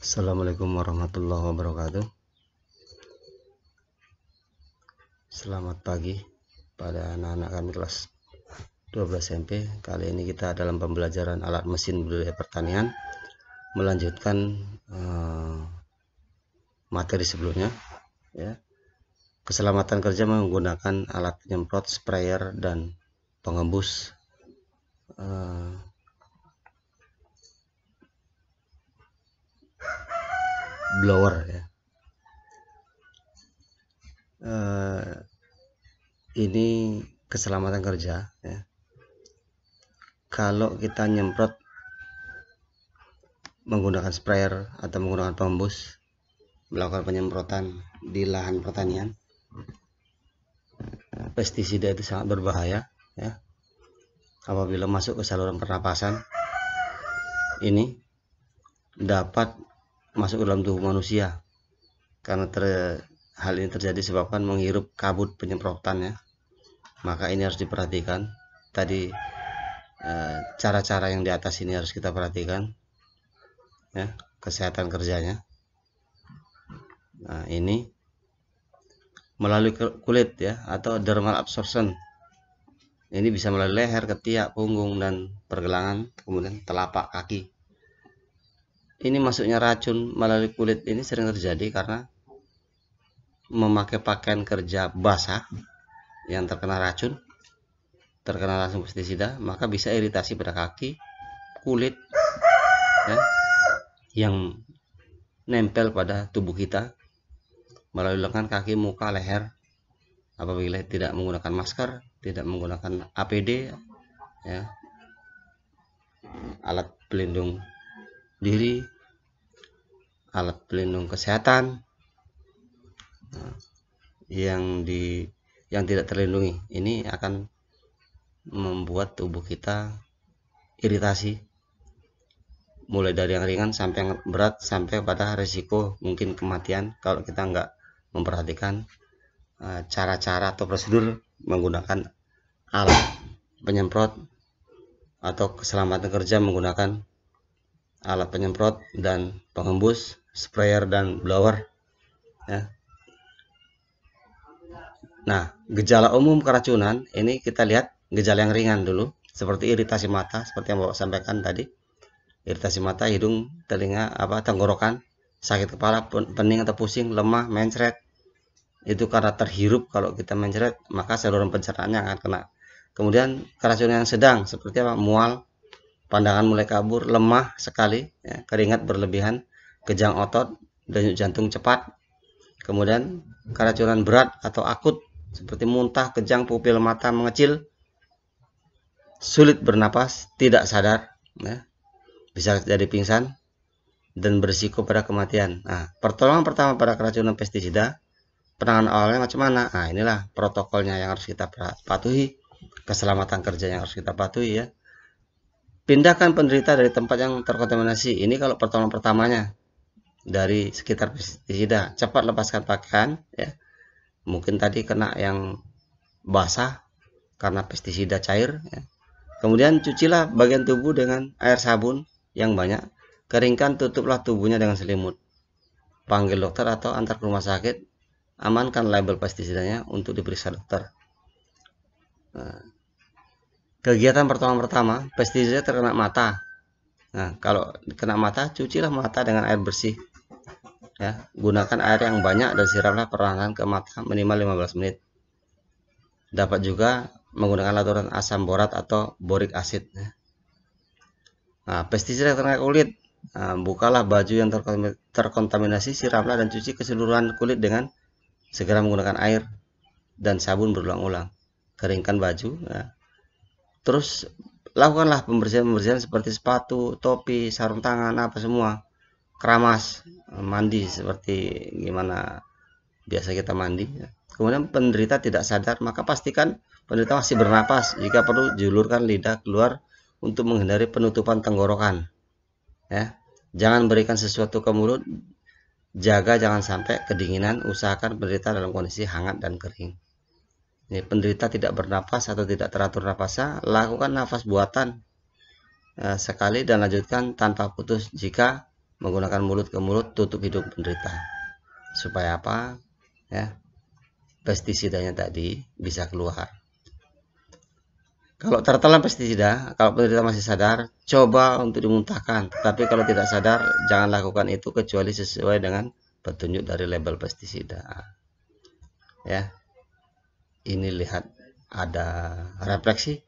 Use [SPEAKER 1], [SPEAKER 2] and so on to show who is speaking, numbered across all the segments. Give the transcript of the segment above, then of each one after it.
[SPEAKER 1] Assalamualaikum warahmatullahi wabarakatuh. Selamat pagi pada anak-anak kami kelas 12 SMP. Kali ini kita dalam pembelajaran alat mesin budidaya pertanian melanjutkan materi sebelumnya, ya. Keselamatan kerja menggunakan alat penyemprot, sprayer, dan pengembus blower, ya. Ini keselamatan kerja, ya. Kalau kita nyemprot menggunakan sprayer atau menggunakan pengembus, melakukan penyemprotan di lahan pertanian, pestisida itu sangat berbahaya, ya. Apabila masuk ke saluran pernapasan, ini dapat masuk ke dalam tubuh manusia. Karena hal ini terjadi disebabkan menghirup kabut penyemprotannya, maka ini harus diperhatikan. Tadi cara-cara yang di atas ini harus kita perhatikan, ya, kesehatan kerjanya. Nah, ini melalui kulit, ya, atau dermal absorption. Ini bisa melalui leher, ketiak, punggung, dan pergelangan, kemudian telapak kaki. Ini masuknya racun melalui kulit ini sering terjadi karena memakai pakaian kerja basah yang terkena racun, terkena langsung pestisida, maka bisa iritasi pada kaki, kulit, ya, yang nempel pada tubuh kita melalui lengan, kaki, muka, leher. Apabila tidak menggunakan masker, tidak menggunakan APD, ya, alat pelindung diri, alat pelindung kesehatan, yang tidak terlindungi, ini akan membuat tubuh kita iritasi, mulai dari yang ringan sampai yang berat, sampai pada risiko mungkin kematian kalau kita nggak memperhatikan cara-cara atau prosedur menggunakan alat penyemprot atau keselamatan kerja menggunakan alat penyemprot dan pengembus, sprayer dan blower, ya. Nah, gejala umum keracunan ini kita lihat gejala yang ringan dulu, seperti iritasi mata, seperti yang Bapak sampaikan tadi. Iritasi mata, hidung, telinga, tenggorokan, sakit kepala, pening atau pusing, lemah, mencret. Itu karena terhirup. Kalau kita mencret, maka saluran pencernaannya akan kena. Kemudian keracunan yang sedang seperti mual, pandangan mulai kabur, lemah sekali, ya, keringat berlebihan, kejang otot, denyut jantung cepat. Kemudian keracunan berat atau akut seperti muntah, kejang, pupil mata mengecil, sulit bernapas, tidak sadar, ya, bisa jadi pingsan, dan berisiko pada kematian. Nah, pertolongan pertama pada keracunan pestisida, penanganan awalnya macam mana? Nah, inilah protokolnya yang harus kita patuhi, keselamatan kerja yang harus kita patuhi, ya. Pindahkan penderita dari tempat yang terkontaminasi. Ini kalau pertolongan pertamanya dari sekitar pestisida. Cepat lepaskan pakaian, ya. Mungkin tadi kena yang basah karena pestisida cair, ya. Kemudian cucilah bagian tubuh dengan air sabun yang banyak. Keringkan, tutuplah tubuhnya dengan selimut. Panggil dokter atau antar ke rumah sakit. Amankan label pestisidanya untuk diperiksa dokter. Nah, kegiatan pertolongan pertama, pestisida terkena mata. Nah, kalau kena mata, cucilah mata dengan air bersih, ya. Gunakan air yang banyak dan siramlah perlahan ke mata minimal 15 menit. Dapat juga menggunakan larutan asam borat atau borik acid, ya. Nah, pestisida terkena kulit. Nah, bukalah baju yang terkontaminasi, siramlah dan cuci keseluruhan kulit dengan segera menggunakan air dan sabun berulang-ulang. Keringkan baju, ya. Terus lakukanlah pembersihan seperti sepatu, topi, sarung tangan, apa semua. Keramas, mandi seperti gimana biasa kita mandi, ya. Kemudian penderita tidak sadar, maka pastikan penderita masih bernapas. Jika perlu, julurkan lidah keluar untuk menghindari penutupan tenggorokan, ya. Jangan berikan sesuatu ke mulut. Jaga jangan sampai kedinginan. Usahakan penderita dalam kondisi hangat dan kering. Ini penderita tidak bernapas atau tidak teratur napasnya, lakukan nafas buatan sekali dan lanjutkan tanpa putus. Jika menggunakan mulut ke mulut, tutup hidung penderita. Supaya apa? Ya, pestisidanya tadi bisa keluar. Kalau tertelan pestisida, kalau penderita masih sadar, coba untuk dimuntahkan. Tapi kalau tidak sadar, jangan lakukan itu kecuali sesuai dengan petunjuk dari label pestisida. Ya, ini lihat ada refleksi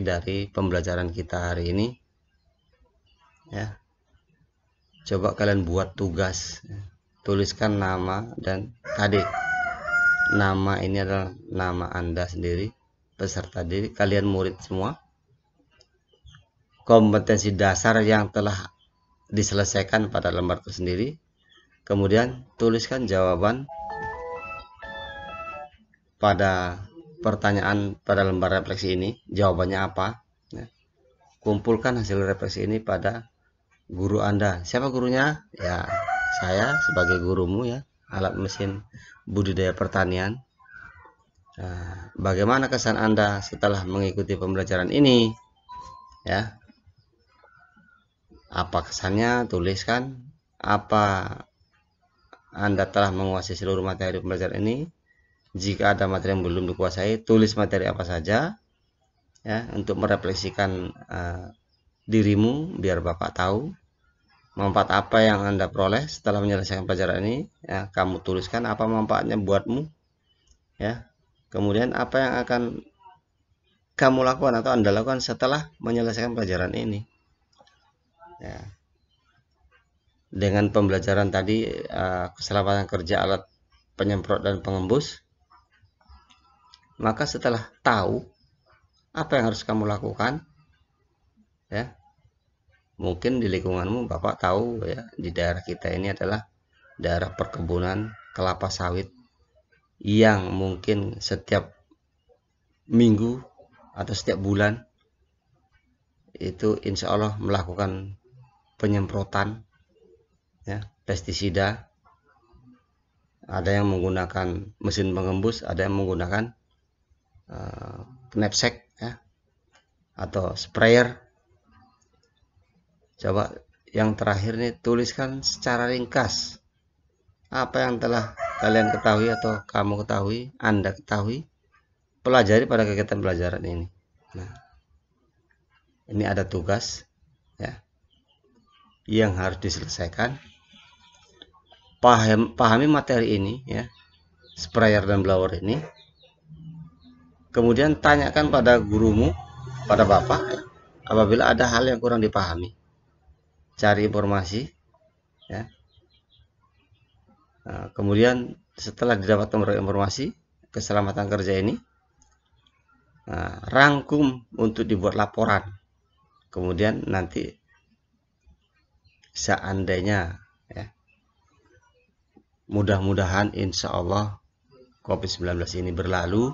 [SPEAKER 1] dari pembelajaran kita hari ini. Ya, coba kalian buat tugas, tuliskan nama dan KD. Nama ini adalah nama Anda sendiri, peserta diri, kalian murid semua. Kompetensi dasar yang telah diselesaikan pada lembar tersendiri. Kemudian tuliskan jawaban pada pertanyaan pada lembar refleksi ini, jawabannya apa. Kumpulkan hasil refleksi ini pada guru Anda. Siapa gurunya? Ya, saya sebagai gurumu ya, alat mesin budidaya pertanian. Nah, bagaimana kesan Anda setelah mengikuti pembelajaran ini? Ya, apa kesannya? Tuliskan. Apa Anda telah menguasai seluruh materi pembelajaran ini? Jika ada materi yang belum dikuasai, tulis materi apa saja ya untuk merefleksikan dirimu biar Bapak tahu manfaat apa yang Anda peroleh setelah menyelesaikan pelajaran ini. Ya, kamu tuliskan apa manfaatnya buatmu. Ya, kemudian apa yang akan kamu lakukan atau Anda lakukan setelah menyelesaikan pelajaran ini. Ya. Dengan pembelajaran tadi keselamatan kerja alat penyemprot dan pengembus, maka setelah tahu apa yang harus kamu lakukan, ya mungkin di lingkunganmu Bapak tahu ya, di daerah kita ini adalah daerah perkebunan kelapa sawit yang mungkin setiap minggu atau setiap bulan itu insya Allah melakukan penyemprotan ya, pestisida. Ada yang menggunakan mesin pengembus, ada yang menggunakan knapsack ya, atau sprayer. Coba yang terakhir nih, tuliskan secara ringkas apa yang telah kalian ketahui atau kamu ketahui, Anda ketahui, pelajari pada kegiatan pelajaran ini. Nah, ini ada tugas ya yang harus diselesaikan. Pahami materi ini ya, sprayer dan blower ini. Kemudian tanyakan pada gurumu, pada Bapak ya, apabila ada hal yang kurang dipahami. Cari informasi ya. Nah, kemudian setelah didapatkan informasi keselamatan kerja ini, rangkum untuk dibuat laporan. Kemudian nanti seandainya ya, mudah-mudahan insya Allah COVID-19 ini berlalu,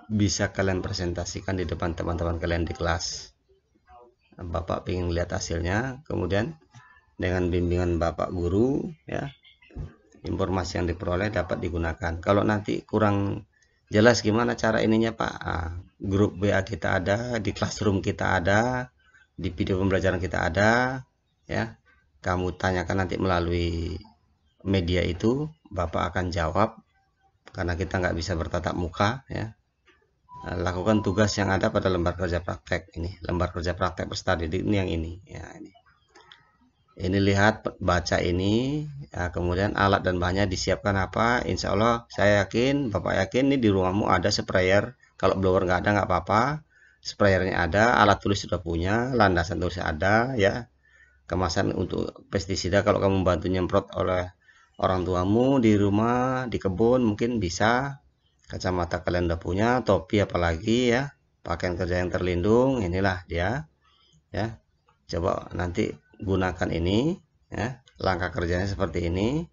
[SPEAKER 1] bisa kalian presentasikan di depan teman-teman kalian di kelas. Bapak ingin lihat hasilnya, kemudian dengan bimbingan Bapak guru ya, informasi yang diperoleh dapat digunakan. Kalau nanti kurang jelas gimana cara ininya Pak, grup WA kita ada, di classroom kita ada, di video pembelajaran kita ada ya, kamu tanyakan nanti melalui media itu, Bapak akan jawab karena kita nggak bisa bertatap muka ya. Lakukan tugas yang ada pada lembar kerja praktek ini, lembar kerja praktek peserta didik ini yang ini ya, ini lihat, baca ini ya, kemudian alat dan bahannya disiapkan apa. Insya Allah saya yakin, Bapak yakin nih di rumahmu ada sprayer. Kalau blower nggak ada nggak apa-apa, sprayernya ada, alat tulis sudah punya, landasan tulis ada ya, kemasan untuk pestisida kalau kamu bantu nyemprot oleh orang tuamu di rumah, di kebun mungkin bisa. Kacamata kalian udah punya, topi apalagi ya, pakaian kerja yang terlindung, inilah dia ya. Coba nanti gunakan ini ya, langkah kerjanya seperti ini.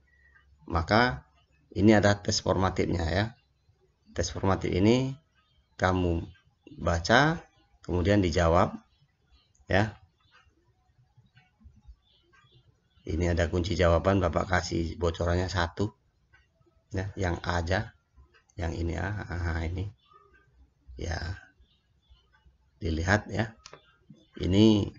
[SPEAKER 1] Maka ini ada tes formatifnya ya. Tes formatif ini kamu baca kemudian dijawab ya. Ini ada kunci jawaban, Bapak kasih bocorannya 1 ya, yang A aja, yang ini ini ya, dilihat ya, ini